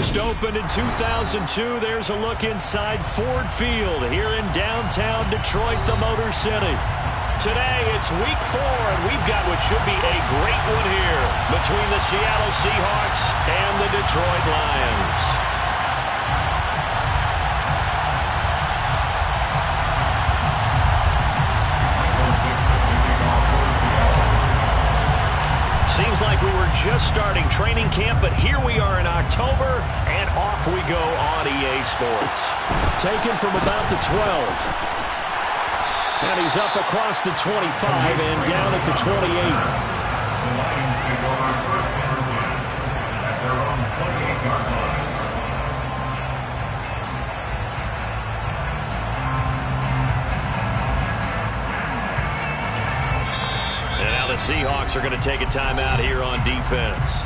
First opened in 2002. There's a look inside Ford Field here in downtown Detroit, the Motor City. Today, it's week 4, and we've got what should be a great one here between the Seattle Seahawks and the Detroit Lions. Seems like we were just starting training camp, but here we are in October, and off we go on EA Sports. Taken from about the 12. And he's up across the 25 and down at the 28. The Lions take over first and 10 at their own 28-yard line. And now the Seahawks are going to take a timeout here on defense.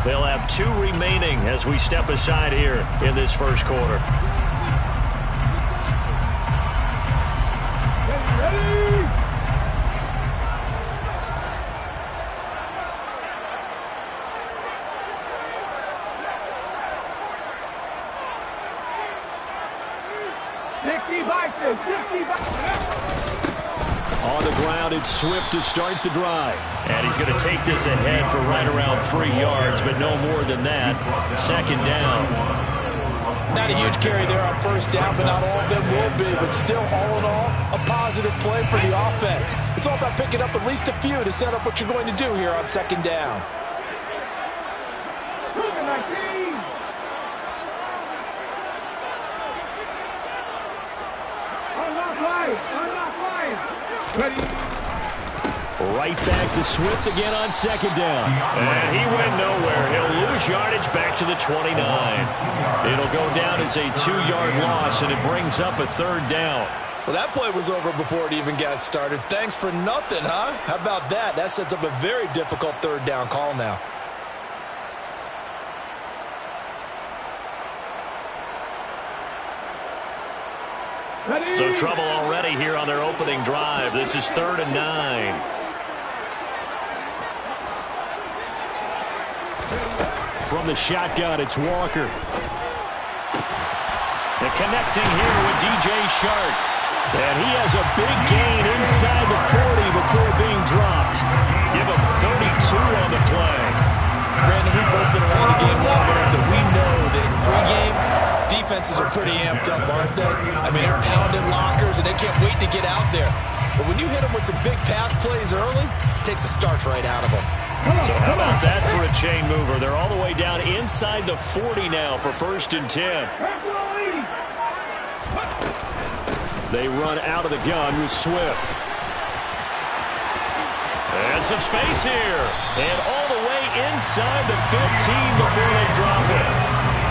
They'll have 2 remaining as we step aside here in this first quarter. On the ground, it's Swift to start the drive. And he's going to take this ahead for right around 3 yards, but no more than that. Second down. Not a huge carry there on first down, but not all of them will be. But still, all in all, a positive play for the offense. It's all about picking up at least a few to set up what you're going to do here on second down. Right back to Swift again on second down. And he went nowhere. He'll lose yardage back to the 29. It'll go down as a 2-yard loss, and it brings up a third down. Well, that play was over before it even got started. Thanks for nothing, huh? How about that? That sets up a very difficult third down call now. So trouble already here on their opening drive. This is 3rd and 9. From the shotgun, it's Walker. And connecting here with DJ Shark. And he has a big gain inside the 40 before being dropped. Give him 32 on the play. Brandon, we've both been around the game long enough that we know that pregame, defenses are pretty amped up, aren't they? I mean, they're pounding lockers, and they can't wait to get out there. But when you hit them with some big pass plays early, it takes the starch right out of them. So how about that for a chain mover? They're all the way down inside the 40 now for 1st and 10. They run out of the gun with Swift. And some space here. And all the way inside the 15 before they drop it.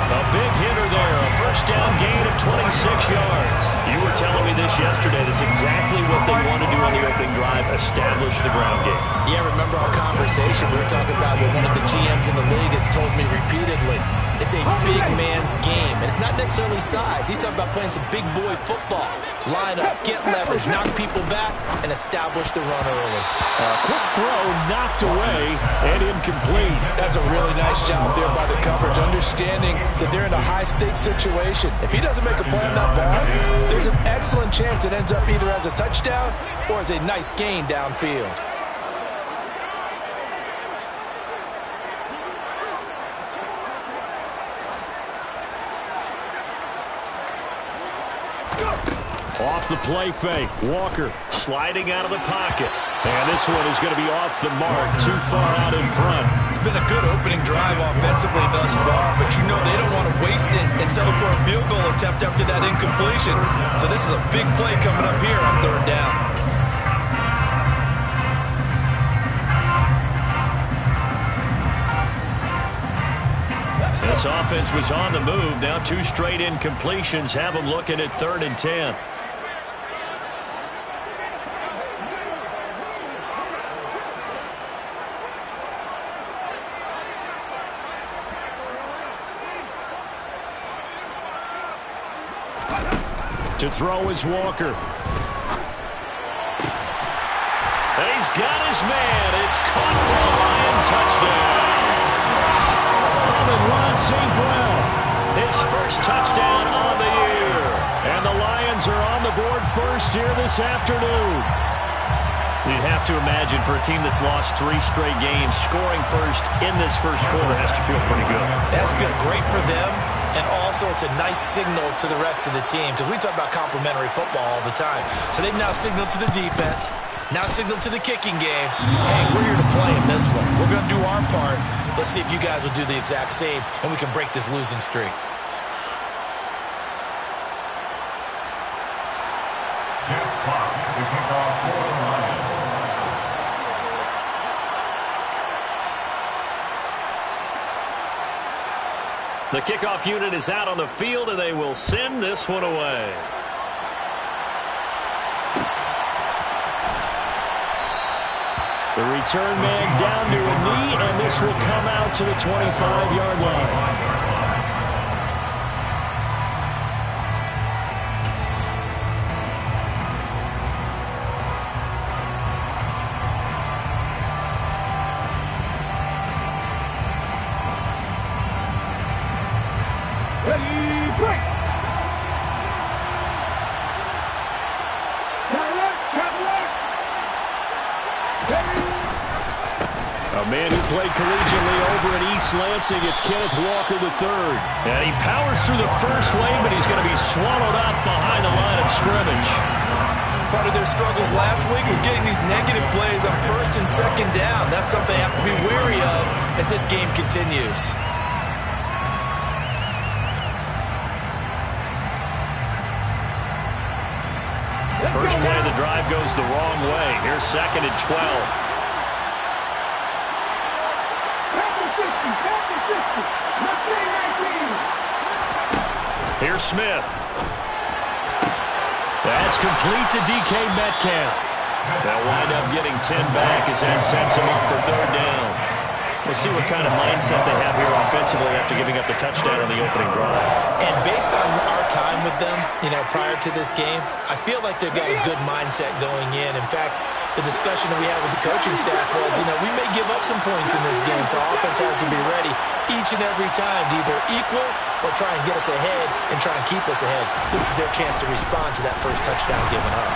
A big hitter there. A first down gain of 26 yards. You were telling me this yesterday. That's exactly what they want to do on the opening drive. Establish the ground game. Yeah, remember our conversation? We were talking about what one of the GMs in the league has told me repeatedly. It's a big man's game, and it's not necessarily size. He's talking about playing some big boy football. Line up, get leverage, knock people back, and establish the run early. Quick throw knocked away and incomplete. That's a really nice job there by the coverage, understanding that they're in a high-stakes situation. If he doesn't make a play on that ball, there's an excellent chance it ends up either as a touchdown or as a nice gain downfield. Off the play fake. Walker sliding out of the pocket. And this one is going to be off the mark, too far out in front. It's been a good opening drive offensively thus far, but you know they don't want to waste it and settle for a field goal attempt after that incompletion. So this is a big play coming up here on 3rd down. This offense was on the move. Now 2 straight incompletions have them looking at 3rd and 10. To throw is Walker. And he's got his man. It's caught for a Lion touchdown. And Ross St. Brown His first touchdown on the year. And the Lions are on the board first here this afternoon. You'd have to imagine for a team that's lost 3 straight games, scoring first in this first quarter has to feel pretty good. That's good. Great for them. And also, it's a nice signal to the rest of the team because we talk about complementary football all the time. So they've now signaled to the defense, now signaled to the kicking game. Hey, we're here to play in this one. We're going to do our part. Let's see if you guys will do the exact same, and we can break this losing streak. Jeff Fox to kick off for the Lions. The kickoff unit is out on the field, and they will send this one away. The return man down to a knee, and this will come out to the 25-yard line. A man who played collegiately over at East Lansing, it's Kenneth Walker III. And he powers through the first wave, but he's going to be swallowed up behind the line of scrimmage. Part of their struggles last week was getting these negative plays on first and second down. That's something they have to be wary of as this game continues. First play of the drive goes the wrong way. Here's 2nd and 12. Here's Smith. That's complete to DK Metcalf. They'll wind up getting 10 back as that sets him up for 3rd down. We'll see what kind of mindset they have here offensively after giving up the touchdown on the opening drive. And based on our time with them, prior to this game, I feel like they've got a good mindset going in. In fact, the discussion that we had with the coaching staff was, we may give up some points in this game, so our offense has to be ready each and every time to either equal or try and get us ahead and try and keep us ahead. This is their chance to respond to that first touchdown given up.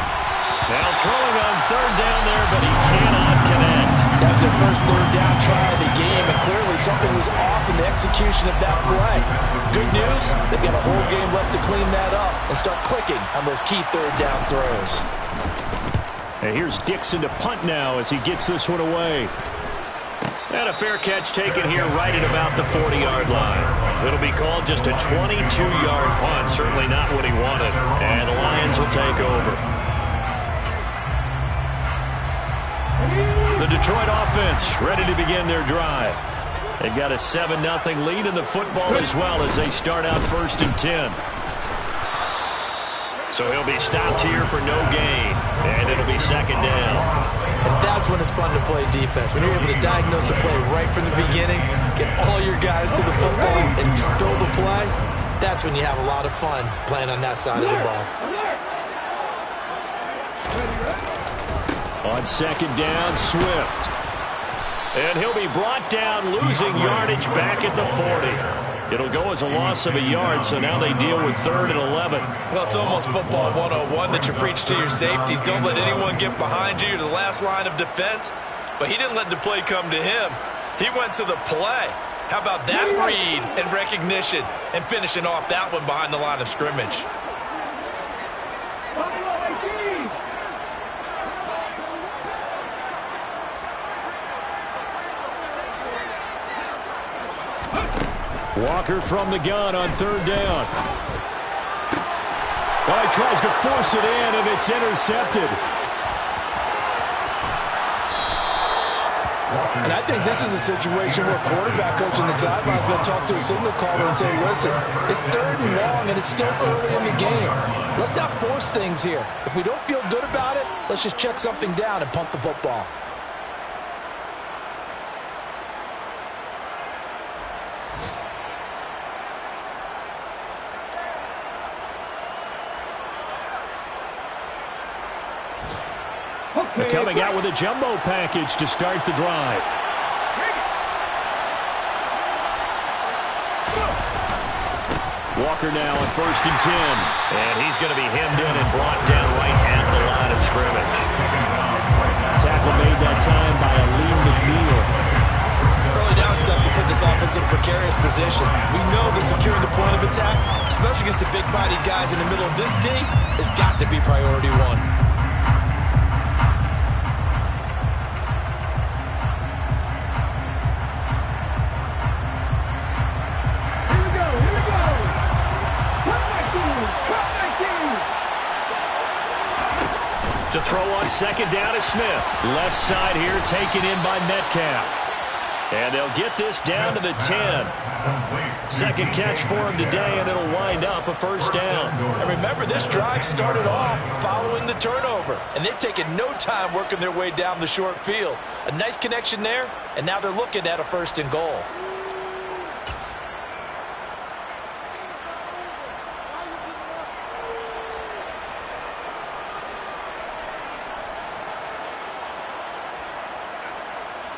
Now throwing on 3rd down there, but he cannot connect. That's their first 3rd down try of the game, and clearly something was off in the execution of that play. Good news, they've got a whole game left to clean that up and start clicking on those key 3rd down throws. And here's Dixon to punt now as he gets this one away. And a fair catch taken here right at about the 40-yard line. It'll be called just a 22-yard punt, certainly not what he wanted. And the Lions will take over. The Detroit offense ready to begin their drive. They've got a 7-0 lead in the football as well as they start out 1st and 10. So he'll be stopped here for no gain, and it'll be 2nd down. And that's when it's fun to play defense. When you're able to diagnose a play right from the beginning, get all your guys to the football and throw the play, that's when you have a lot of fun playing on that side of the ball. On 2nd down, Swift. And he'll be brought down, losing yardage back at the 40. It'll go as a loss of a yard, so now they deal with 3rd and 11. Well, it's almost football 101 that you preach to your safeties. Don't let anyone get behind you. You're the last line of defense. But he didn't let the play come to him. He went to the play. How about that read and recognition and finishing off that one behind the line of scrimmage? Walker from the gun on 3rd down. Well, he tries to force it in, and it's intercepted. And I think this is a situation where quarterback coach on the sideline is going to talk to a signal caller and say, listen, it's 3rd and long, and it's still early in the game. Let's not force things here. If we don't feel good about it, let's just check something down and punt the football. Coming out with a jumbo package to start the drive. Walker now on 1st and 10. And he's going to be hemmed in and brought down right at the line of scrimmage. Tackle made that time by Aleem McNeil. Early down steps will put this offense in a precarious position. We know that securing the point of attack, especially against the big-bodied guys in the middle of this D, has got to be priority one. To throw on 2nd down is Smith. Left side here taken in by Metcalf. And they'll get this down to the 10. Second catch for him today, and it'll wind up a 1st down. And remember, this drive started off following the turnover, and they've taken no time working their way down the short field. A nice connection there, and now they're looking at a 1st and goal.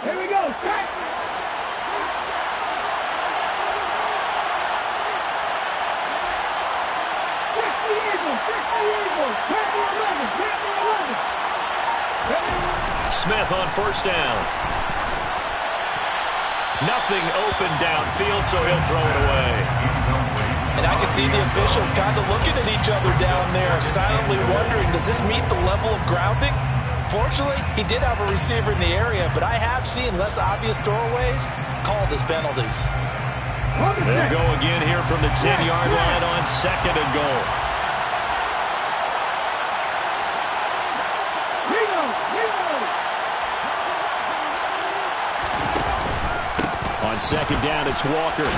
Here we go. Strike. Smith on 1st down. Nothing open downfield, so he'll throw it away. And I can see the officials kind of looking at each other down there, silently wondering, does this meet the level of grounding? Fortunately, he did have a receiver in the area, but I have seen less obvious throwaways called as penalties. They'll go again here from the 10-yard line on 2nd and goal. On 2nd down, it's Walker.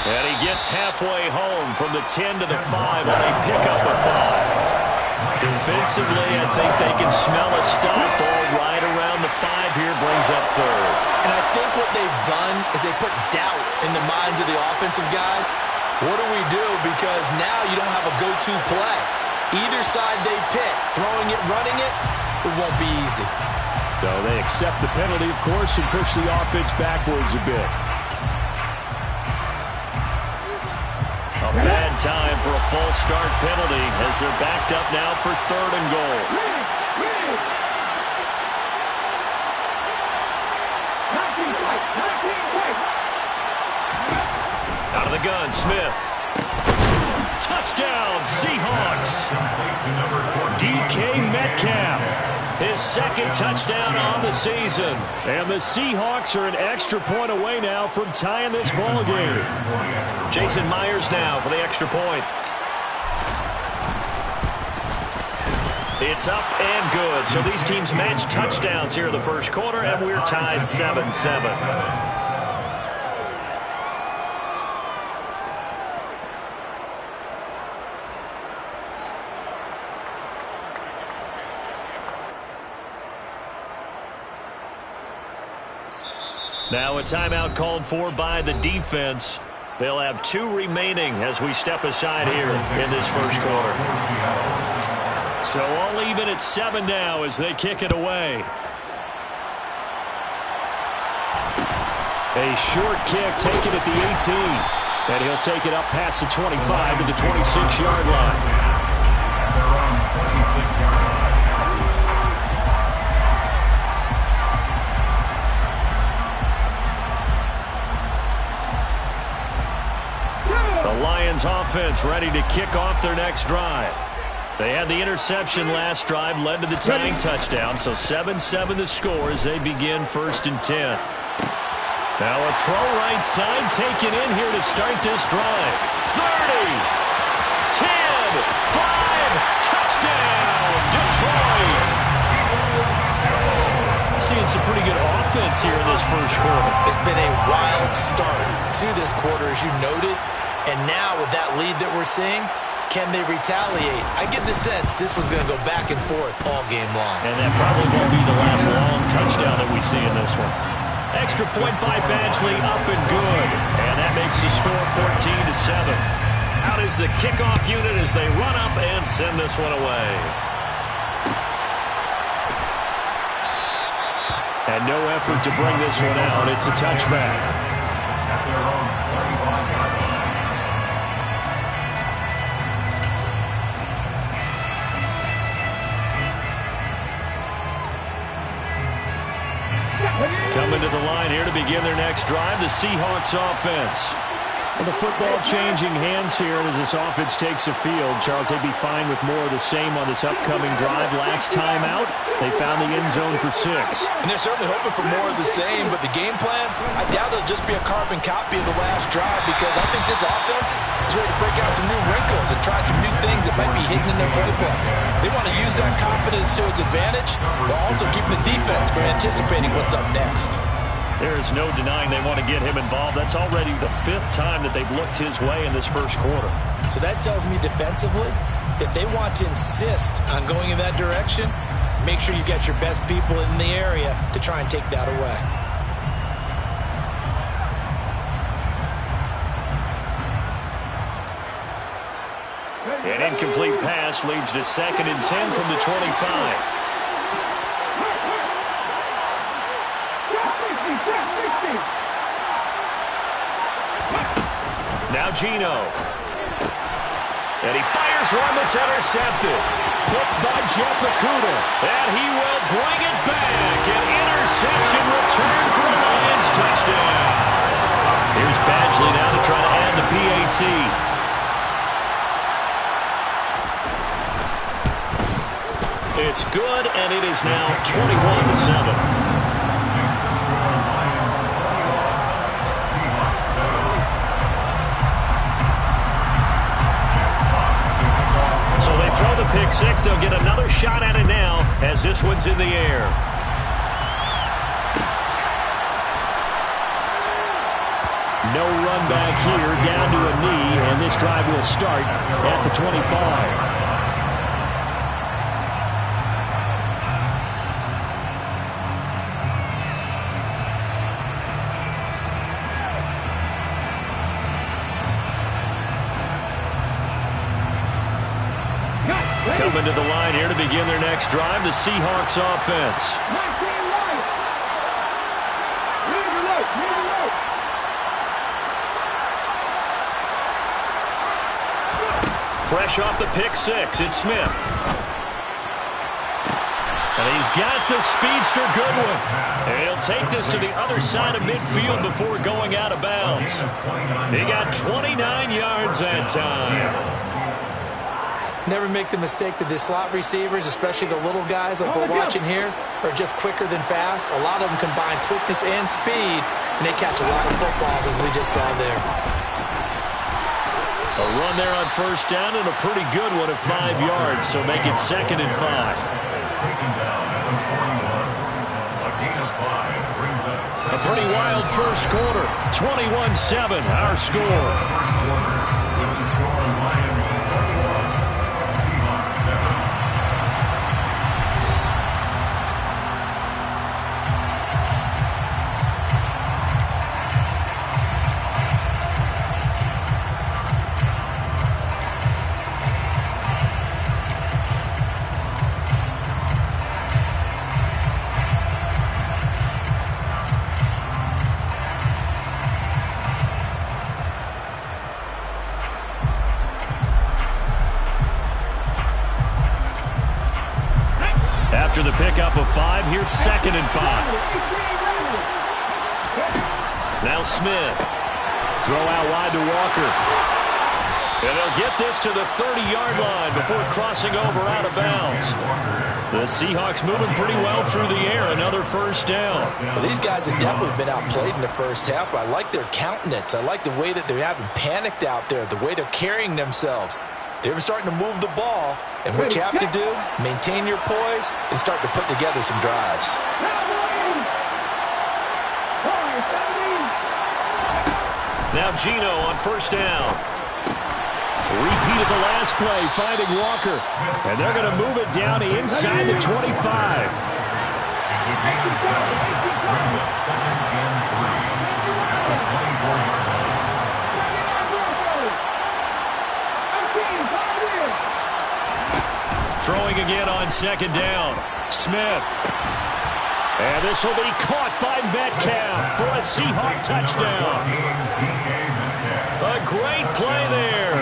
And he gets halfway home from the 10 to the 5 on a pickup of 5. Defensively, I think they can smell a stop. Ball right around the 5 here, brings up 3rd. And I think what they've done is they put doubt in the minds of the offensive guys. What do we do? Because now you don't have a go-to play. Either side they pick, throwing it, running it, it won't be easy. So they accept the penalty, of course, and push the offense backwards a bit. A bad time for a false start penalty as they're backed up now for 3rd and goal. Out of the gun, Smith. Touchdown, Seahawks. DK Metcalf. His 2nd touchdown on the season. And the Seahawks are an extra point away now from tying this ball game. Jason Myers now for the extra point. It's up and good. So these teams match touchdowns here in the 1st quarter, and we're tied 7-7. Now a timeout called for by the defense. They'll have 2 remaining as we step aside here in this 1st quarter. So all even at 7 now as they kick it away. A short kick taken at the 18. And he'll take it up past the 25 to the 26-yard line. At their own 26-yard line. The Lions offense ready to kick off their next drive. They had the interception last drive, led to the tying touchdown, so 7-7 the score as they begin 1st and 10. Now a throw right side taken in here to start this drive. 30, 10, 5, touchdown, Detroit. Seeing some pretty good offense here in this 1st quarter. It's been a wild start to this quarter, as you noted. And now with that lead that we're seeing, can they retaliate? I get the sense this one's going to go back and forth all game long. And that probably won't be the last long touchdown that we see in this one. Extra point by Badgley, up and good. And that makes the score 14-7. Out is the kickoff unit as they run up and send this one away. And no effort to bring this one out. It's a touchback. At their own 35. to the line here to begin their next drive, the Seahawks offense. Well, the football changing hands here as this offense takes the field. Charles, they'd be fine with more of the same on this upcoming drive. Last time out, they found the end zone for 6. And they're certainly hoping for more of the same, but the game plan, I doubt it'll just be a carbon copy of the last drive, because I think this offense is ready to break out some new wrinkles and try some new things that might be hidden in their playbook. They want to use that confidence to its advantage, while also keeping the defense from anticipating what's up next. There is no denying they want to get him involved. That's already the 5th time that they've looked his way in this first quarter. So that tells me defensively that they want to insist on going in that direction. Make sure you get your best people in the area to try and take that away. An incomplete pass leads to 2nd and 10 from the 25. Now Gino. And he fires one that's intercepted. Picked by Jeff Okudah. And he will bring it back. An interception return for a Lions touchdown. Here's Badgley now to try to add the PAT. It's good, and it is now 21-7. Throw the pick 6. They'll get another shot at it now as this one's in the air. No run back here, down to a knee, and this drive will start at the 25. Coming to the line here to begin their next drive, the Seahawks offense. Fresh off the pick 6, it's Smith. And he's got the speedster Goodwin. And he'll take this to the other side of midfield before going out of bounds. He got 29 yards that time. Never make the mistake that the slot receivers, especially the little guys like we're watching here, are just quicker than fast. A lot of them combine quickness and speed, and they catch a lot of footballs, as we just saw there. A run there on 1st down, and a pretty good one at 5 yards, so make it 2nd and 5. A pretty wild first quarter. 21-7, our score. After the pickup of 5, here's 2nd and 5. Now Smith. Throw out wide to Walker. And they'll get this to the 30-yard line before crossing over out of bounds. The Seahawks moving pretty well through the air. Another 1st down. Well, these guys have definitely been outplayed in the first half, but I like their countenance. I like the way that they haven't panicked out there, the way they're carrying themselves. They're starting to move the ball, and what you have to do, maintain your poise and start to put together some drives. Now Gino on 1st down. Repeated the last play, finding Walker. And they're going to move it down to inside the 25. Throwing again on 2nd down. Smith. And this will be caught by Metcalf for a Seahawk touchdown. A great play there.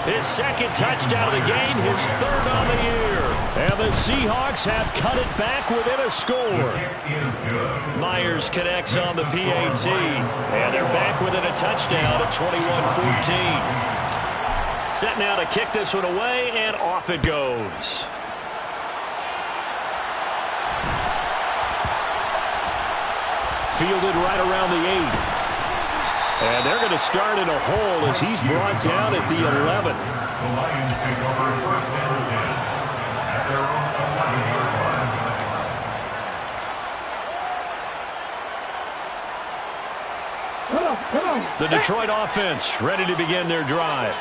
His 2nd touchdown of the game, his 3rd on the year. And the the Seahawks have cut it back within a score. Myers connects on the PAT, and they're back within a touchdown at 21-14. Set now to kick this one away, and off it goes. Fielded right around the 8. And they're going to start in a hole as he's brought down at the 11. The Lions take over first and 10 at their own 11-yard line. The Detroit offense ready to begin their drive.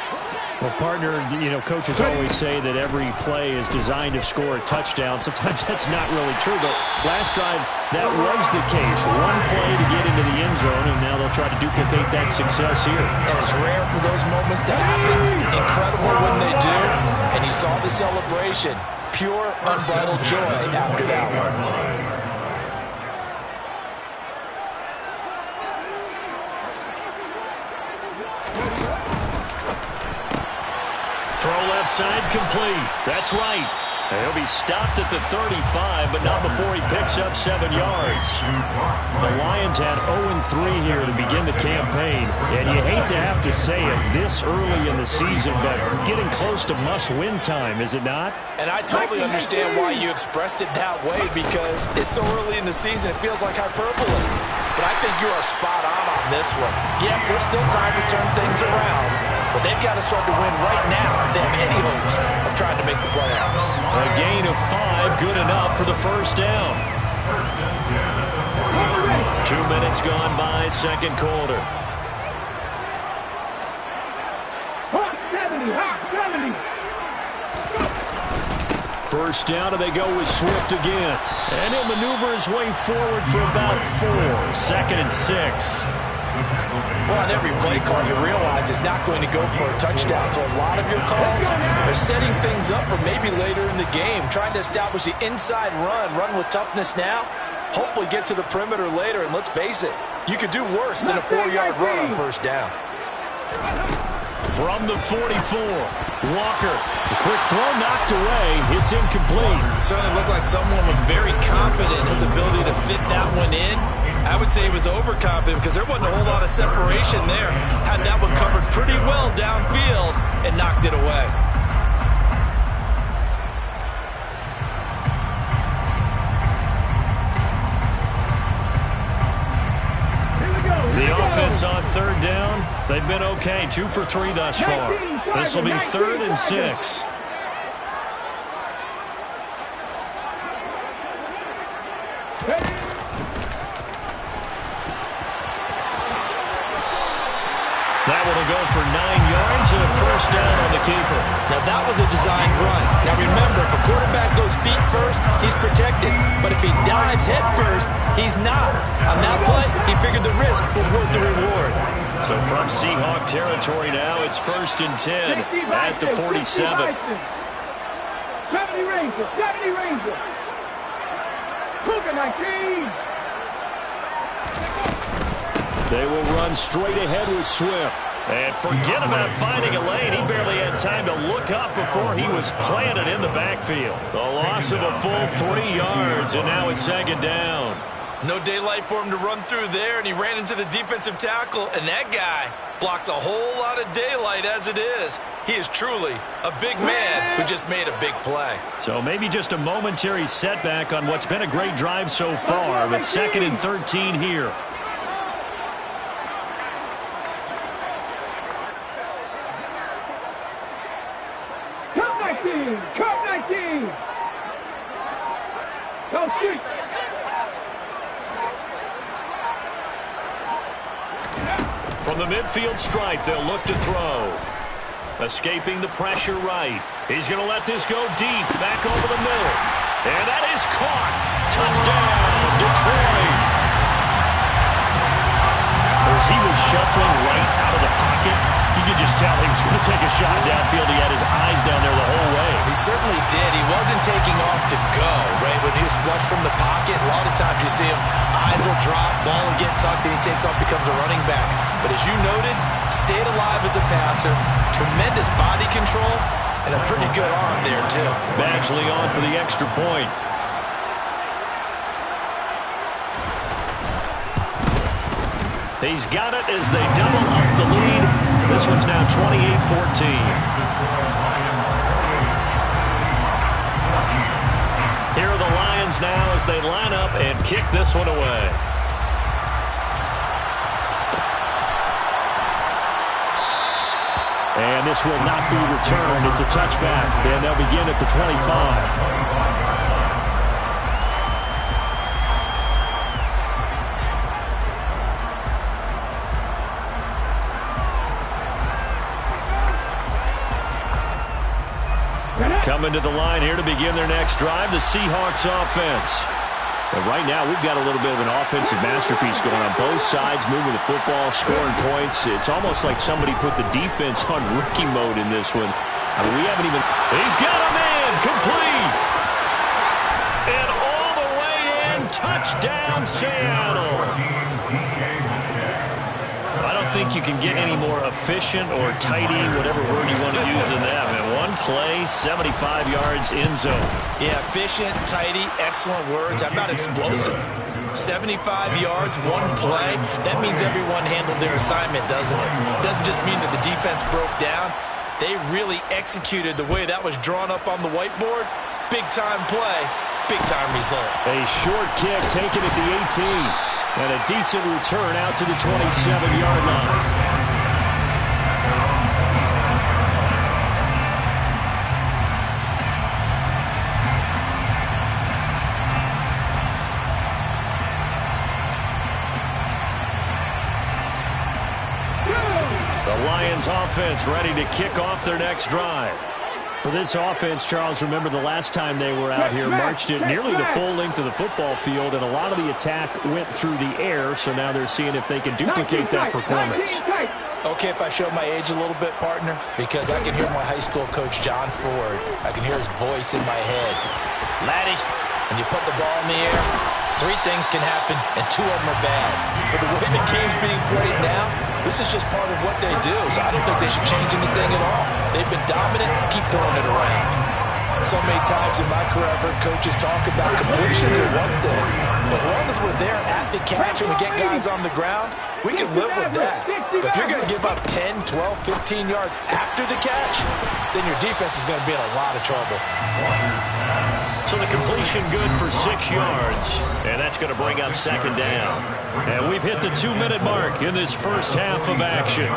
Well, partner, coaches always say that every play is designed to score a touchdown. Sometimes that's not really true, but last drive that was the case. One play to get into the end zone, and now they'll try to duplicate that success here. And it's rare for those moments to happen. Incredible when they do. And you saw the celebration. Pure, unbridled joy after that one. Throw left side complete. That's right. He'll be stopped at the 35, but not before he picks up 7 yards. The Lions had 0-3 here to begin the campaign, and you hate to have to say it this early in the season, but getting close to must-win time, is it not? And I totally understand why you expressed it that way, because it's so early in the season, it feels like hyperbole. But I think you are spot on this one. Yes, there's still time to turn things around, but they've got to start to win right now if they have any hopes of trying to make the playoffs. A gain of 5, good enough for the first down. 2 minutes gone by, second quarter. Hot 70, hot 70. First down, and they go with Swift again. And he'll maneuver his way forward for about 4. 2nd and 6. Well, on every play call, you realize it's not going to go for a touchdown. So a lot of your calls are setting things up for maybe later in the game, trying to establish the inside run with toughness now, hopefully get to the perimeter later. And let's face it, you could do worse than a 4-yard run on first down. From the 44, Walker. The quick throw knocked away. It's incomplete. Certainly looked like someone was very confident in his ability to fit that one in. I would say he was overconfident because there wasn't a whole lot of separation there. Had that one covered pretty well downfield and knocked it away. The offense on third down, they've been okay. 2 for 3 thus far. This will be 3rd and 6. That one will go for 9 yards and a first down on the keeper. Now, that was a designed run. Now, remember, if a quarterback goes feet first, he's protected. But if he dives head first, he's not. On that play, he figured the risk was worth the reward. So from Seahawk territory now, it's 1st and 10 at the 47. 70 Rangers, 70 Rangers. Cougar 19. They will run straight ahead with Swift. And forget about finding a lane. He barely had time to look up before he was planted in the backfield. The loss of a full 3 yards, and now it's 2nd down. No daylight for him to run through there, and he ran into the defensive tackle, and that guy blocks a whole lot of daylight as it is. He is truly a big man who just made a big play. So maybe just a momentary setback on what's been a great drive so far, but 2nd and 13 here. Cup 19! Go shoot! From the midfield stripe, they'll look to throw. Escaping the pressure right. He's going to let this go deep, back over the middle. And that is caught. Touchdown, Detroit. As he was shuffling right out of the pocket, you could just tell he was going to take a shot downfield. He had his eyes down there the whole way. He certainly did. He wasn't taking off to go, right? When he was flush from the pocket, a lot of times you see him, eyes will drop, ball will get tucked, and he takes off, becomes a running back. But as you noted, stayed alive as a passer, tremendous body control, And a pretty good arm there, too. Badgley on for the extra point. He's got it as they double up the lead. This one's now 28-14. Here are the Lions now as they line up and kick this one away. And this will not be returned. It's a touchback, and they'll begin at the 25. Coming to the line here to begin their next drive, the Seahawks offense. And right now, we've got a little bit of an offensive masterpiece going on both sides, moving the football, scoring points. It's almost like somebody put the defense on rookie mode in this one. I mean, we haven't even... He's got a man, complete! And all the way in, touchdown, Seattle! I don't think you can get any more efficient or tidy, whatever word you want to use in that, man. One play, 75 yards, end zone. Yeah, efficient, tidy, excellent words. How about explosive? 75 yards, one play. That means everyone handled their assignment, doesn't it? It doesn't just mean that the defense broke down. They really executed the way that was drawn up on the whiteboard. Big-time play, big-time result. A short kick taken at the 18. And a decent return out to the 27-yard line. The Lions offense ready to kick off their next drive. For this offense, Charles, remember the last time they were out here, marched it nearly the full length of the football field, and a lot of the attack went through the air, so now they're seeing if they can duplicate that performance. Okay, if I show my age a little bit, partner, because I can hear my high school coach, John Ford. I can hear his voice in my head. Laddie, when you put the ball in the air, 3 things can happen, and 2 of them are bad. But the way the game's being played now, this is just part of what they do, so I don't think they should change anything at all. They've been dominant, keep throwing it around. So many times in my career, I've heard coaches talk about completions are one thing. As long as we're there at the catch and we get guys on the ground, we can live with that. But if you're going to give up 10, 12, 15 yards after the catch, then your defense is going to be in a lot of trouble. So the completion good for 6 yards, and that's going to bring up second down. And we've hit the 2-minute mark in this first half of action.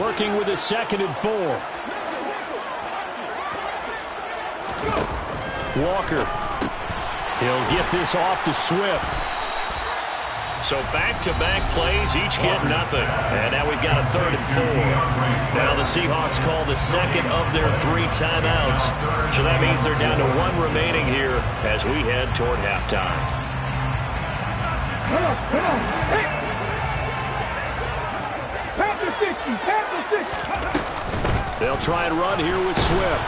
Working with a 2nd and 4. Walker. He'll get this off to Swift. So back-to-back plays, each get nothing. And now we've got a 3rd and 4. Now the Seahawks call the 2nd of their 3 timeouts. So that means they're down to 1 remaining here as we head toward halftime. Come on. Hey. Pass the 60. They'll try and run here with Swift.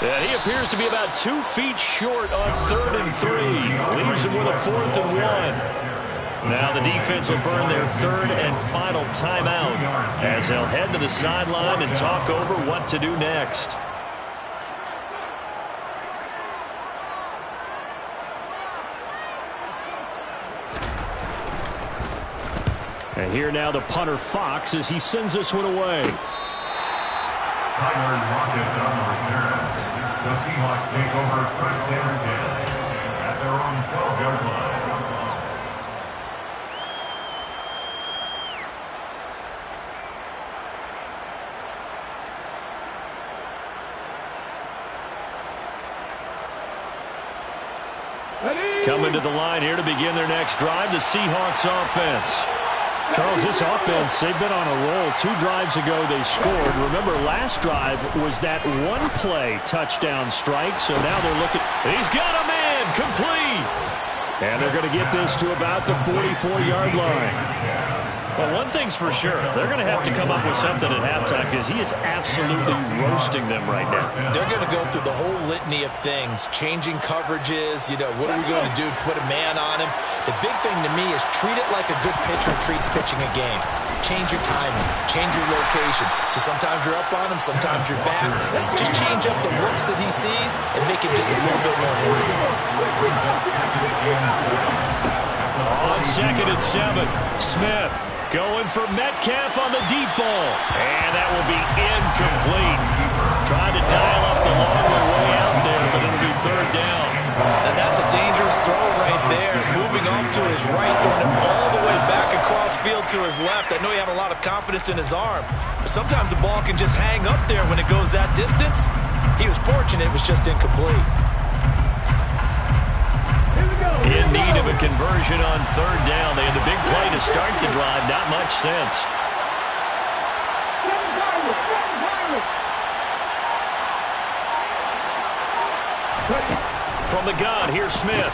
And he appears to be about 2 feet short on 3rd and 3. Leaves him with a 4th and 1. Now the defense will burn their 3rd and final timeout as they'll head to the sideline and talk over what to do next. And here now the punter Fox as he sends this one away. Tyler Lockett on the return. The Seahawks take over 1st and 10 at their own 12-yard line. Coming to the line here to begin their next drive, the Seahawks offense. Charles, this offense, they've been on a roll. 2 drives ago they scored. Remember, last drive was that 1-play touchdown strike, so now they're looking. He's got a man, complete. And they're going to get this to about the 44-yard line. Well, one thing's for sure. They're going to have to come up with something at halftime because he is absolutely roasting them right now. They're going to go through the whole litany of things, changing coverages, what are we going to do to put a man on him? The big thing to me is treat it like a good pitcher treats pitching a game. Change your timing, change your location. So sometimes you're up on him, sometimes you're back. Just change up the looks that he sees and make him just a little bit more hesitant. On 2nd and 7, Smith going for Metcalf on the deep ball. And that will be incomplete. Trying to dial up the long way out there, but it'll be 3rd down. And that's a dangerous throw right there. Moving off to his right, throwing it all the way back across field to his left. I know he had a lot of confidence in his arm. But sometimes the ball can just hang up there when it goes that distance. He was fortunate it was just incomplete. In need of a conversion on 3rd down. They had the big play to start the drive. Not much sense. From the gun, here's Smith.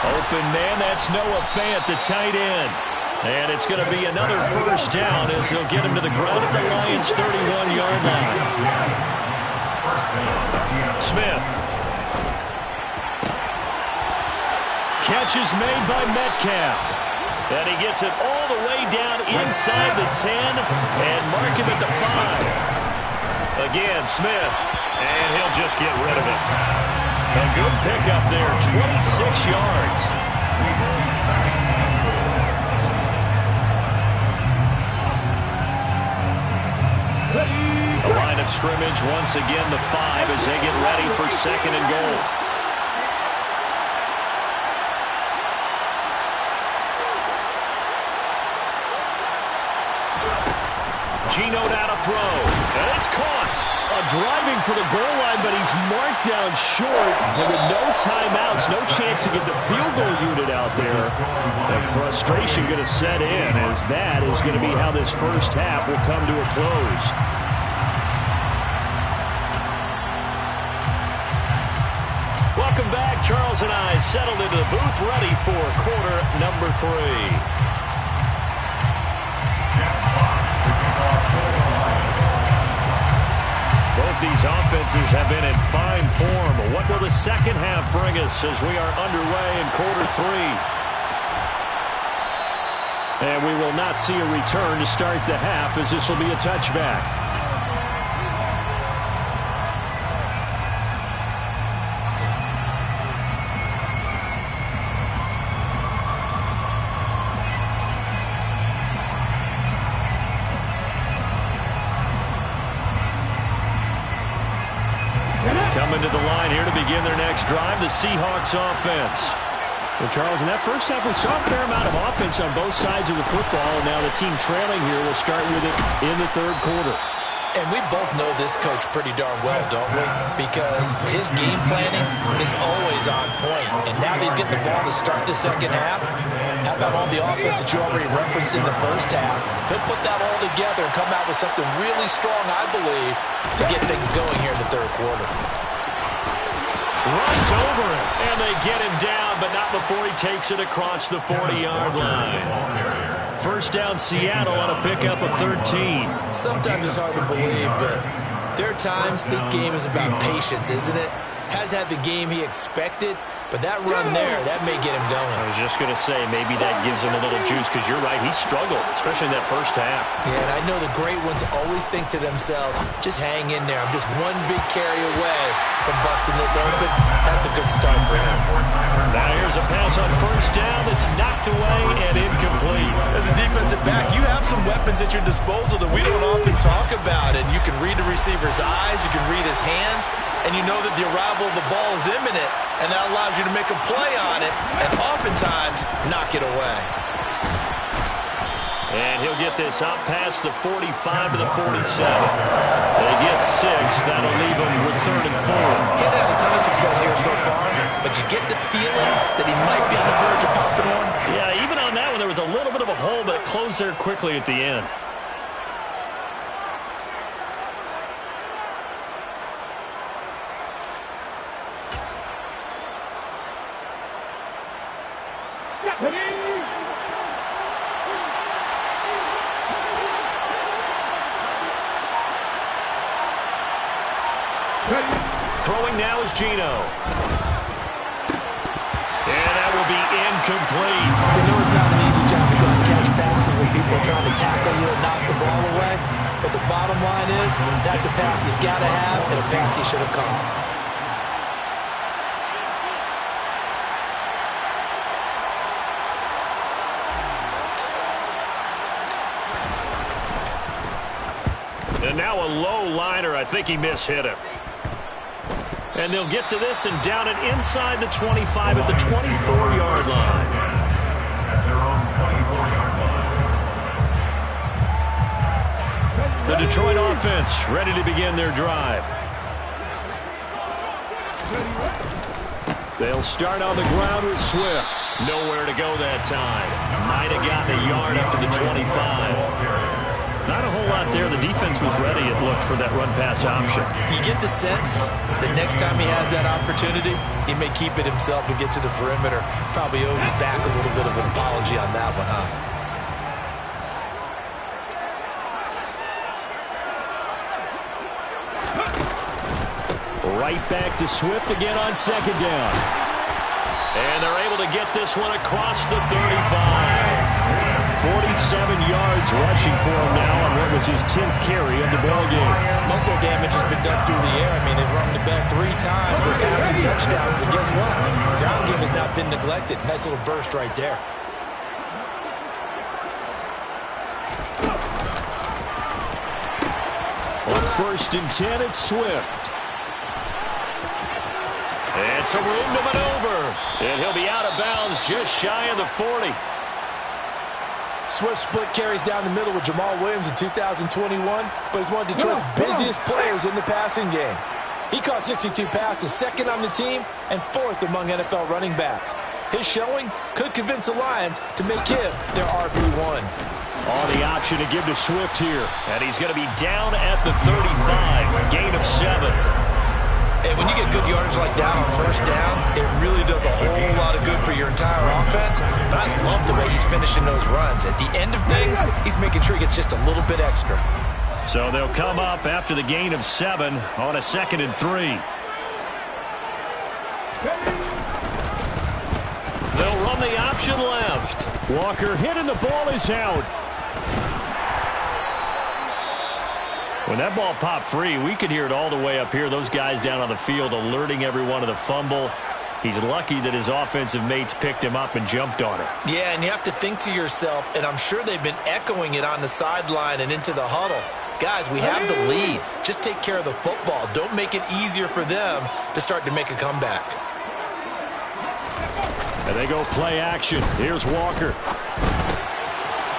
Open man, that's Noah Fant, the tight end. And it's going to be another 1st down as they'll get him to the ground at the Lions' 31-yard line. Smith. Catch is made by Metcalf. And he gets it all the way down inside the 10 and mark him at the 5. Again, Smith. And he'll just get rid of it. A good pickup there, 26 yards. The line of scrimmage, once again, the 5 as they get ready for 2nd and goal. Geno down to throw, and it's caught. Driving for the goal line, but he's marked down short. And with no timeouts, no chance to get the field goal unit out there. The frustration going to set in as that is going to be how this first half will come to a close. Welcome back. Charles and I settled into the booth ready for quarter number 3. Both these offenses have been in fine form. What will the second half bring us as we are underway in quarter 3? And we will not see a return to start the half as this will be a touchback. Coming to the line here to begin their next drive, the Seahawks offense. Well, Charles, in that first half, we saw a fair amount of offense on both sides of the football, and now the team trailing here will start with it in the 3rd quarter. And we both know this coach pretty darn well, don't we? Because his game planning is always on point. And now that he's getting the ball to start the second half, how about all the offense that you already referenced in the first half? He'll put that all together and come out with something really strong, I believe, to get things going here in the 3rd quarter. Runs over it, and they get him down, but not before he takes it across the 40-yard line. First down, Seattle on a pickup of 13. Sometimes it's hard to believe, but there are times this game is about patience, isn't it? Has had the game he expected, but that run there, that may get him going. I was just going to say, maybe that gives him a little juice, because you're right, he struggled, especially in that first half. Yeah, and I know the great ones always think to themselves, just hang in there. I'm just one big carry away from busting this open. That's a good start for him. Now here's a pass on first down that's knocked away and incomplete. As a defensive back, you have some weapons at your disposal that we don't often talk about, and you can read the receiver's eyes, you can read his hands, and you know that the arrival of the ball is imminent, and that allows you to make a play on it and oftentimes knock it away. And he'll get this up past the 45 to the 47. They get 6. That'll leave him with 3rd and 4. He's had a ton of success here so far, but you get the feeling that he might be on the verge of popping one. Yeah, even on that one, there was a little bit of a hole, but it closed there quickly at the end. Throwing now is Geno. And that will be incomplete. You know it's not an easy job to go and catch passes when people are trying to tackle you and knock the ball away. But the bottom line is, that's a pass he's got to have and a pass he should have caught. And now a low liner. I think he mishit him. And they'll get to this and down it inside the 25 at the 24-yard line. At their own 24-yard line. The Detroit offense ready to begin their drive. They'll start on the ground with Swift. Nowhere to go that time. Might have gotten a yard up to the 25. Not a whole lot there. The defense was ready, it looked, for that run-pass option. You get the sense that next time he has that opportunity, he may keep it himself and get to the perimeter. Probably owes his back a little bit of an apology on that one, huh? Right back to Swift again on second down. And they're able to get this one across the 35. 47 yards rushing for him now on what was his 10th carry of the ballgame. Most of their damage has been done through the air. I mean, they've rung the bell 3 times with passing touchdowns. But guess what? Ground game has not been neglected. Nice little burst right there. On 1st and 10, it's Swift. And some room to maneuver. And he'll be out of bounds just shy of the 40. Swift split carries down the middle with Jamal Williams in 2021, but he's one of Detroit's busiest players in the passing game. He caught 62 passes, second on the team, and 4th among NFL running backs. His showing could convince the Lions to make him their RB1. On the option to give to Swift here. And he's going to be down at the 35. Gain of 7. And when you get good yardage like that on 1st down, it really does a whole lot of good for your entire offense. But I love the way he's finishing those runs. At the end of things, he's making sure he gets just a little bit extra. So they'll come up after the gain of 7 on a 2nd and 3. They'll run the option left. Walker hit and the ball is out. When that ball popped free, we could hear it all the way up here. Those guys down on the field alerting everyone of the fumble. He's lucky that his offensive mates picked him up and jumped on it. Yeah, and you have to think to yourself, and I'm sure they've been echoing it on the sideline and into the huddle. Guys, we have the lead. Just take care of the football. Don't make it easier for them to start to make a comeback. And they go play action. Here's Walker.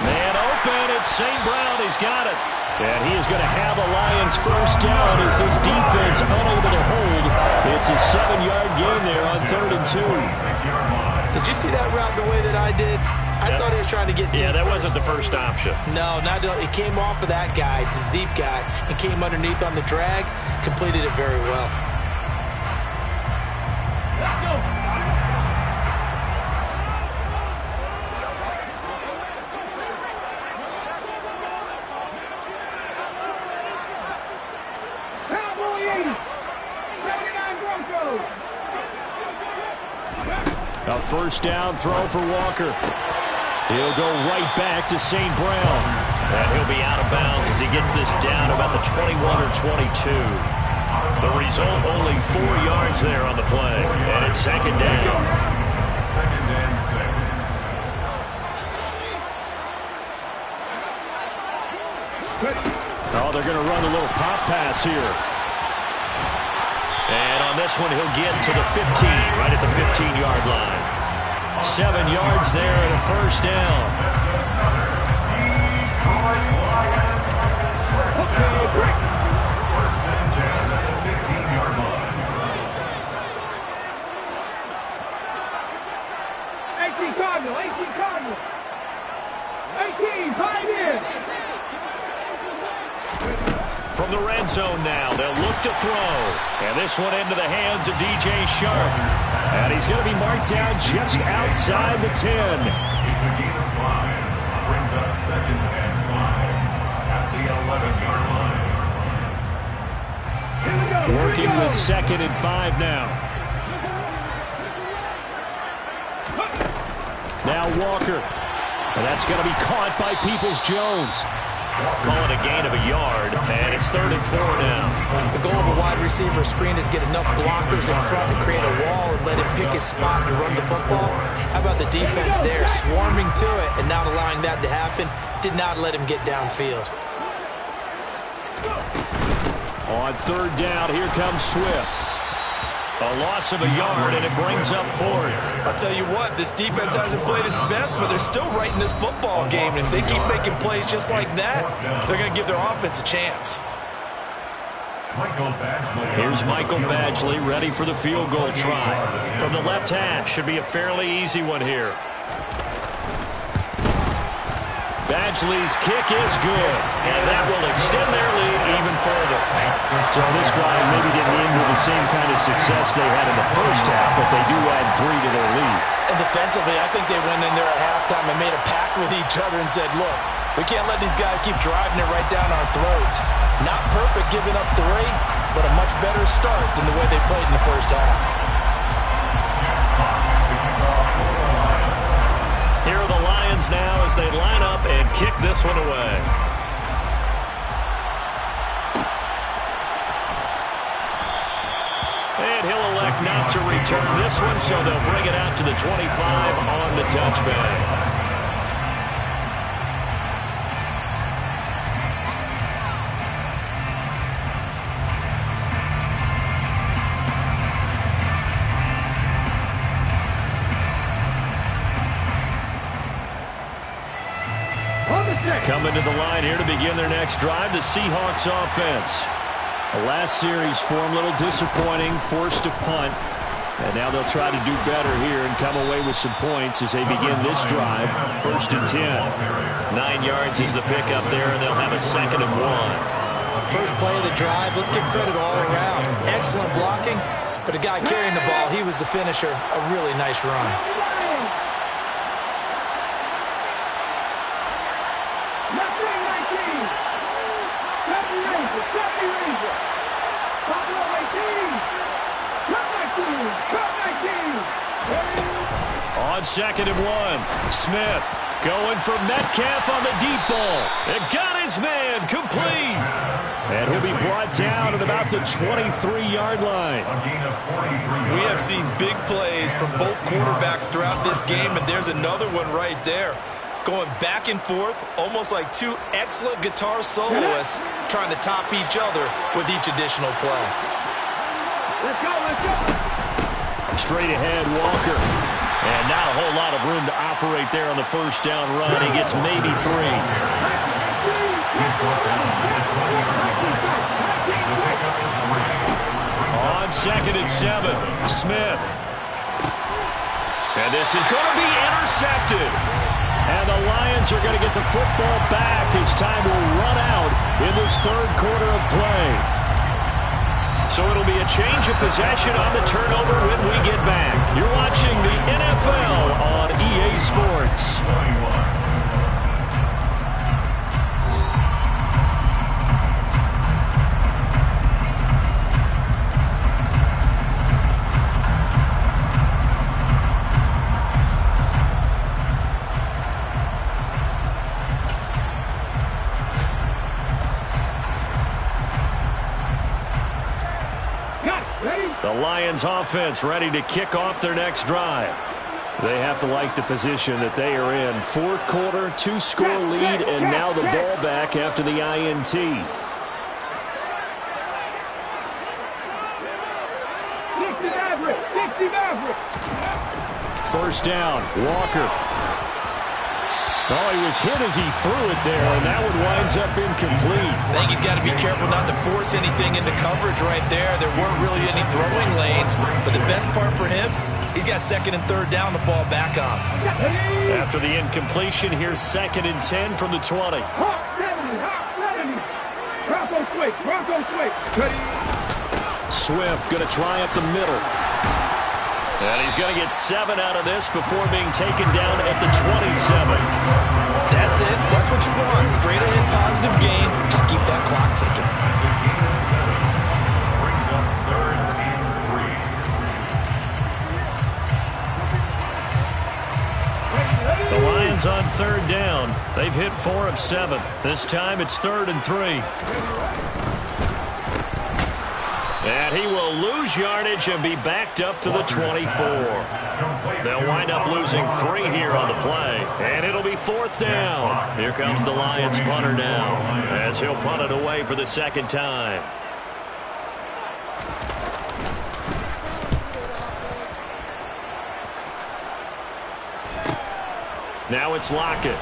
Man open. It's St. Brown. He's got it. And he is going to have a Lions 1st down as this defense unable to hold. It's a 7-yard gain there on 3rd and 2. Did you see that route the way that I did? I thought he was trying to get deep. Yeah, that wasn't the first option. No, it came off of that guy, the deep guy, and came underneath on the drag. Completed it very well. Let's go. A 1st down throw for Walker. He'll go right back to St. Brown. And he'll be out of bounds as he gets this down about the 21 or 22. The result, only 4 yards there on the play. And it's 2nd down. 2nd and 6. Oh, they're going to run a little pop pass here. And on this one, he'll get to the 15, right at the 15-yard line. 7 yards there and a 1st down. First and 10 at the 15-yard line. 18 Cardinal, 18 Pioneer. From the red zone now, they'll look to throw. And this one into the hands of DJ Shark. And he's going to be marked down just outside the 10. It's a gain of 5. Brings up 2nd and 5 at the 11-yard line. Here we go. Working with 2nd and 5 now. Now Walker. And that's going to be caught by Peoples-Jones. Call it a gain of a yard, and it's 3rd and 4 now. The goal of a wide receiver screen is get enough blockers in front to create a wall and let him pick his spot to run the football. How about the defense there, swarming to it and not allowing that to happen? Did not let him get downfield. On 3rd down, here comes Swift. A loss of a yard, and it brings up 4th. I'll tell you what, this defense hasn't played its best, but they're still right in this football game. And if they keep making plays just like that, they're going to give their offense a chance. Here's Michael Badgley ready for the field goal try. From the left hash, should be a fairly easy one here. Badgley's kick is good, and that will extend their lead even further. So this drive maybe didn't end with the same kind of success they had in the first half, but they do add 3 to their lead. And defensively, I think they went in there at halftime and made a pact with each other and said, look, we can't let these guys keep driving it right down our throats. Not perfect giving up 3, but a much better start than the way they played in the first half. Here are the Lions now as they line up and kick this one away. And he'll elect not to return this one, so they'll bring it out to the 25 on the touchback. Coming to the line here to begin their next drive, the Seahawks offense. The last series form a little disappointing, forced to punt. And now they'll try to do better here and come away with some points as they begin this drive. 1st and 10. 9 yards is the pickup there, and they'll have a 2nd and 1. First play of the drive, let's give credit all around. Excellent blocking, but the guy carrying the ball, he was the finisher. A really nice run. On 2nd and 1, Smith going for Metcalf on the deep ball. It got his man complete. And he'll be brought down at about the 23-yard line. We have seen big plays from both quarterbacks throughout this game, and there's another one right there. Going back and forth, almost like 2 excellent guitar soloists trying to top each other with each additional play. Let's go, let's go. Straight ahead, Walker. And not a whole lot of room to operate there on the first down run. He gets maybe 3. On 2nd and 7, Smith. And this is going to be intercepted. And the Lions are going to get the football back as time will run out in this 3rd quarter of play. So it'll be a change of possession on the turnover when we get back. You're watching the NFL on EA Sports. The Lions offense ready to kick off their next drive. They have to like the position that they are in. 4th quarter, 2-score lead, and now the ball back after the INT. 60 average. 1st down, Walker. Oh, he was hit as he threw it there, and that one winds up incomplete. I think he's got to be careful not to force anything into coverage right there. There weren't really any throwing lanes, but the best part for him, he's got 2nd and 3rd down to fall back on. After the incompletion, here's 2nd and 10 from the 20. Bronco switch. Swift going to try up the middle. And he's going to get 7 out of this before being taken down at the 27. That's it. That's what you want. Straight ahead, positive gain. Just keep that clock ticking. Lions on 3rd down. They've hit 4 of 7. This time it's 3rd and 3. And he will lose yardage and be backed up to the 24. They'll wind up losing 3 here on the play. And it'll be 4th down. Here comes the Lions punter now, as he'll punt it away for the 2nd time. Now it's Lockett.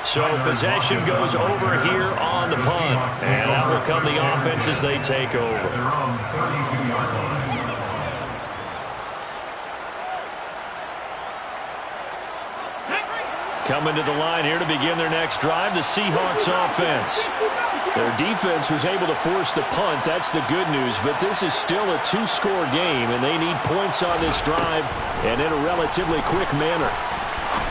So possession goes over here on the punt. And out will come the offense as they take over. Coming to the line here to begin their next drive, the Seahawks offense. Their defense was able to force the punt. That's the good news. But this is still a 2-score game, and they need points on this drive and in a relatively quick manner.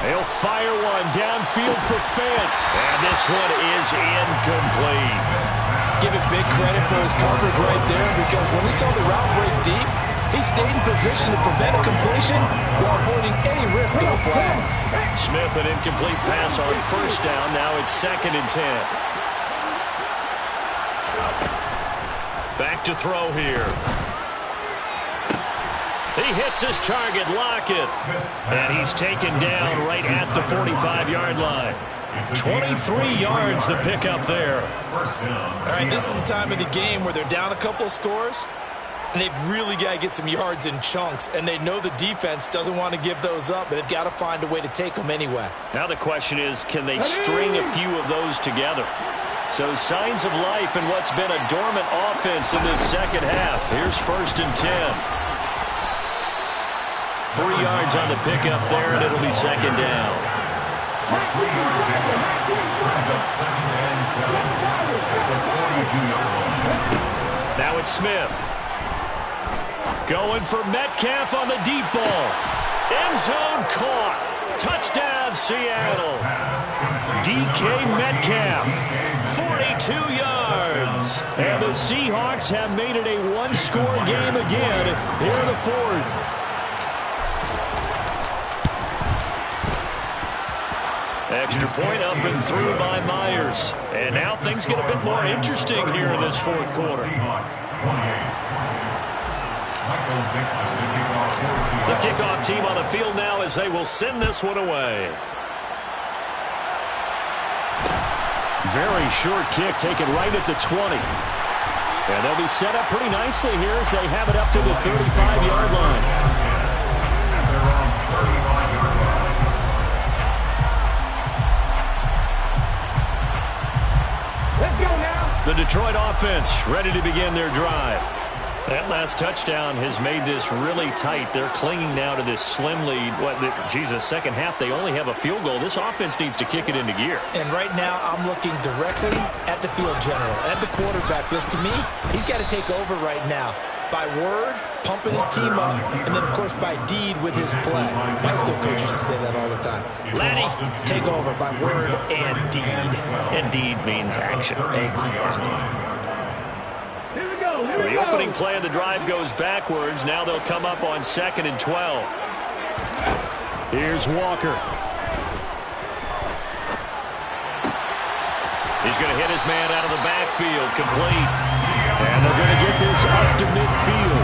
He'll fire one downfield for Fant. And this one is incomplete. Give him big credit for his coverage right there, because when he saw the route break deep, he stayed in position to prevent a completion while avoiding any risk of a flag. Smith, an incomplete pass on 1st down. Now it's 2nd and 10. Back to throw here. He hits his target, Lockett. And he's taken down right at the 45-yard line. 23 yards the pickup there. All right, this is the time of the game where they're down a couple of scores, and they've really got to get some yards in chunks, and they know the defense doesn't want to give those up, but they've got to find a way to take them anyway. Now the question is, can they string a few of those together? So signs of life in what's been a dormant offense in this 2nd half. Here's 1st and 10. 3 yards on the pickup there, and it'll be 2nd down. Now it's Smith. Going for Metcalf on the deep ball. End zone caught. Touchdown, Seattle. DK Metcalf, 42 yards. And the Seahawks have made it a 1-score game again here in the 4th. Extra point up and through by Myers. And now things get a bit more interesting here in this 4th quarter. The kickoff team on the field now as they will send this one away. Very short kick taken right at the 20. And they'll be set up pretty nicely here as they have it up to the 35-yard line. The Detroit offense ready to begin their drive. That last touchdown has made this really tight. They're clinging now to this slim lead. Second half, they only have a field goal. This offense needs to kick it into gear. And right now, I'm looking directly at the field general, at the quarterback. Because to me, he's got to take over right now. By word, pumping his team up, and then, of course, by deed with his play. My high school coach used to say that all the time. Laddie, take over by word and deed. And deed means action. Exactly. The opening play of the drive goes backwards. Now they'll come up on 2nd and 12. Here's Walker. He's going to hit his man out of the backfield, complete. And they're going to get this up to midfield.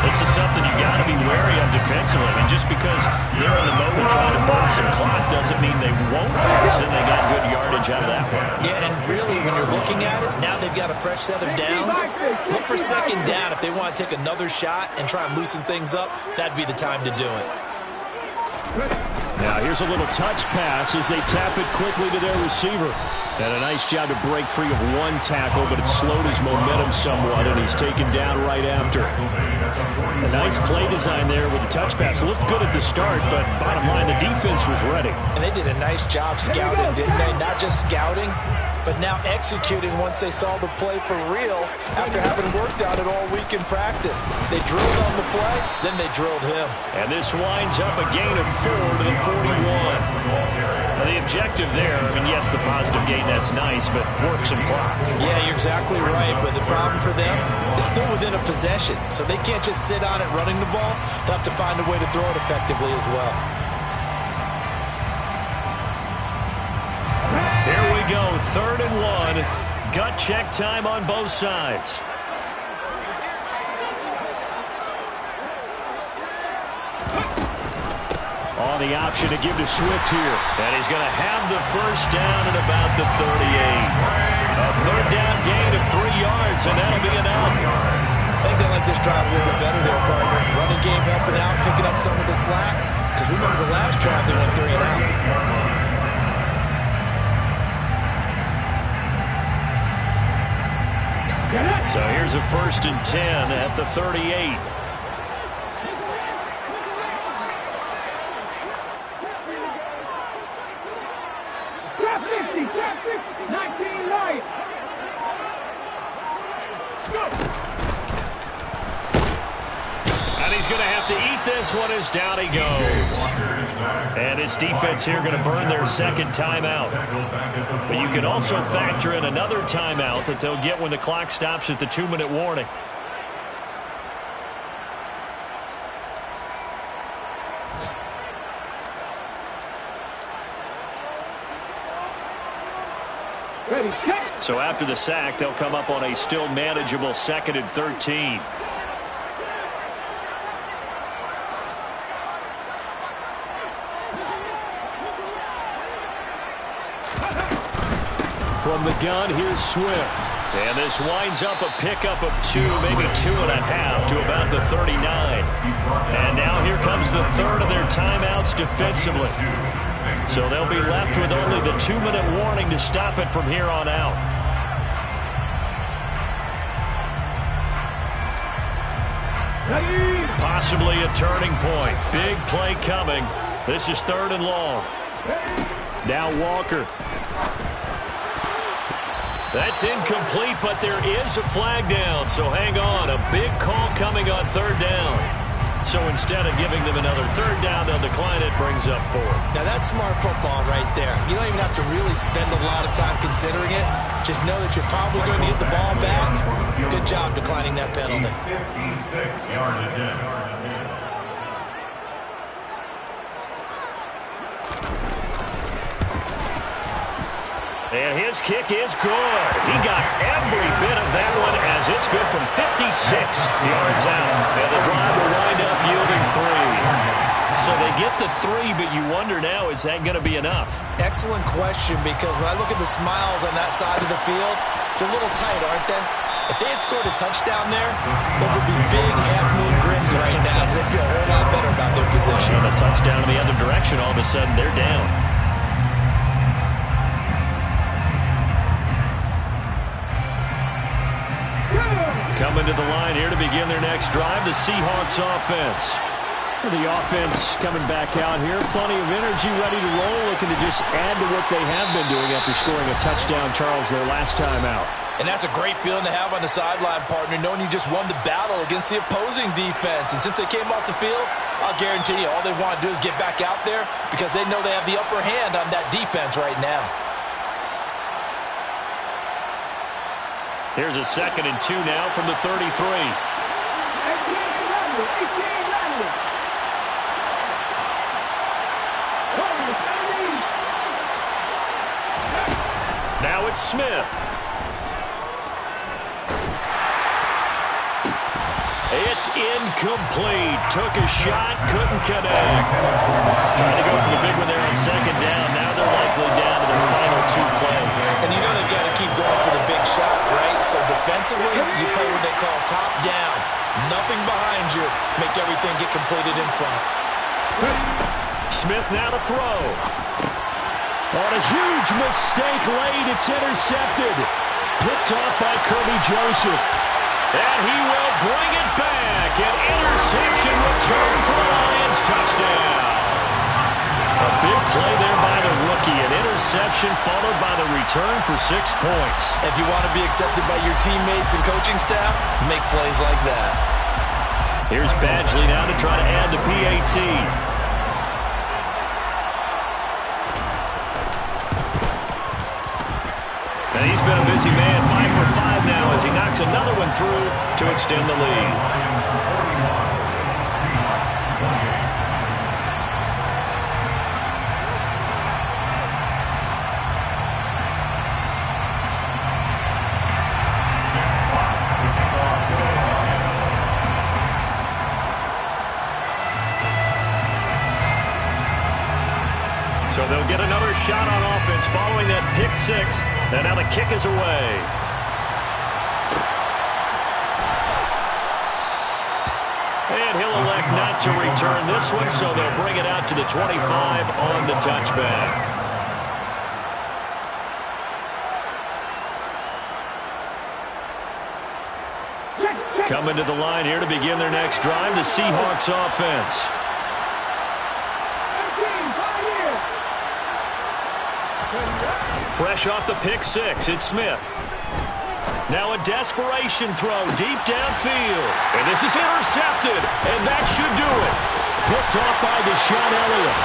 This is something you got to be wary of defensively. I mean, just because they're in the mode of trying to burn some clock doesn't mean they won't pass, and they got good yardage out of that one. Yeah, and really, when you're looking at it, now they've got a fresh set of downs. Look for 2nd down. If they want to take another shot and try and loosen things up, that'd be the time to do it. Now here's a little touch pass as they tap it quickly to their receiver. And a nice job to break free of one tackle, but it slowed his momentum somewhat, and he's taken down right after. A nice play design there with the touch pass. Looked good at the start, but bottom line, the defense was ready. And they did a nice job scouting, didn't they? Not just scouting, but now executing once they saw the play for real after having worked on it all week in practice. They drilled on the play, then they drilled him. And this winds up a gain of 4 to the 41. Now the objective there, I mean, yes, the positive gain, that's nice, but work some clock. Yeah, you're exactly right, but the problem for them is still within a possession, so they can't just sit on it running the ball. They'll have to find a way to throw it effectively as well. 3rd and 1. Gut check time on both sides. On the option to give to Swift here. And he's going to have the first down at about the 38. A 3rd down gain of 3 yards, and that'll be enough. I think they like this drive a little bit better there, partner. Running game helping out, picking up some of the slack. Because remember the last drive, they went 3 and out. So here's a 1st and 10 at the 38. Trap 50, 19 light. And he's going to have to eat this one as down he goes. And his defense here going to burn their 2nd timeout. But you can also factor in another timeout that they'll get when the clock stops at the 2-minute warning. Ready, check. So after the sack, they'll come up on a still manageable 2nd and 13. From the gun, here's Swift. And this winds up a pickup of 2, maybe 2.5 to about the 39. And now here comes the 3rd of their timeouts defensively. So they'll be left with only the 2-minute warning to stop it from here on out. Ready. Possibly a turning point. Big play coming. This is 3rd and long. Now Walker. That's incomplete, but there is a flag down, so hang on. A big call coming on 3rd down. So instead of giving them another 3rd down, they'll decline it, brings up 4. Now that's smart football right there. You don't even have to really spend a lot of time considering it. Just know that you're probably going to get the ball back. Good job declining that penalty. 56-yard attempt. And his kick is good. He got every bit of that one as it's good from 56 yards out. And the drive will wind up yielding 3. So they get the 3, but you wonder now, is that going to be enough? Excellent question, because when I look at the smiles on that side of the field, they're a little tight, aren't they? If they had scored a touchdown there, those would be big half-moon grins right now because they feel a whole lot better about their position. And a touchdown in the other direction, all of a sudden they're down. Coming to the line here to begin their next drive, the Seahawks offense. The offense coming back out here. Plenty of energy, ready to roll, looking to just add to what they have been doing after scoring a touchdown, Charles, their last time out. And that's a great feeling to have on the sideline, partner, knowing you just won the battle against the opposing defense. And since they came off the field, I'll guarantee you all they want to do is get back out there because they know they have the upper hand on that defense right now. Here's a 2nd and 2 now from the 33. 18 Now it's Smith. It's incomplete. Took a shot, couldn't connect. Trying to go for the big one there on 2nd down. Now they're likely down to their final 2 plays. And you know they've got to keep going for the big shot, right? So defensively, you play what they call top down. Nothing behind you. Make everything get completed in front. Smith now to throw. On a huge mistake late, it's intercepted. Picked off by Kirby Joseph. And he will bring it back. An interception return for the Lions. Touchdown. A big play there by the rookie. An interception followed by the return for 6 points. If you want to be accepted by your teammates and coaching staff, make plays like that. Here's Badgley now to try to add the PAT. And he's been a busy man, 5 for 5 now as he knocks another one through to extend the lead. shot on offense following that pick six. And now the kick is away. And he'll elect not to return this one, so they'll bring it out to the 25 on the touchback. Coming to the line here to begin their next drive, the Seahawks offense. Fresh off the pick six, it's Smith. Now a desperation throw deep downfield. And this is intercepted, and that should do it. Picked off by Deshaun Elliott.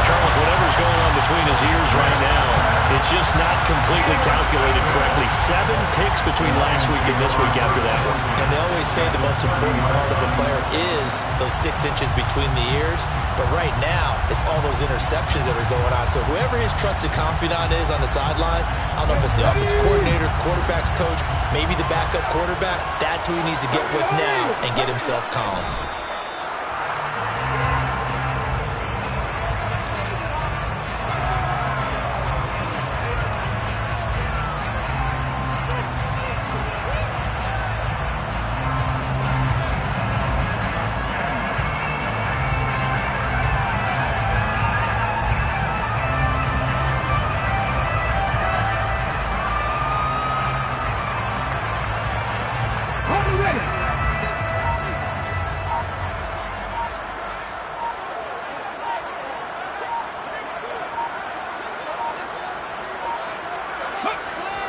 Charles, whatever's going on between his ears right now, it's just not completely calculated correctly. 7 picks between last week and this week after that one. And they always say the most important part of a player is those 6 inches between the ears. But right now, it's all those interceptions that are going on. So whoever his trusted confidant is on the sidelines, I don't know if it's the offensive coordinator, the quarterback's coach, maybe the backup quarterback, that's who he needs to get with now and get himself calm.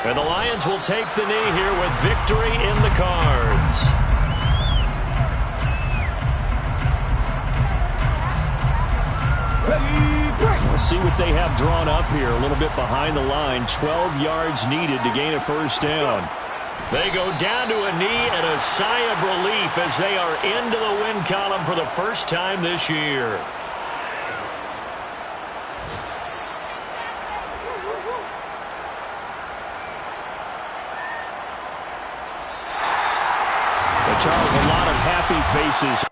And the Lions will take the knee here with victory in the cards. We'll see what they have drawn up here. A little bit behind the line. 12 yards needed to gain a first down. They go down to a knee and a sigh of relief as they are into the win column for the first time this year. Charles, a lot of happy faces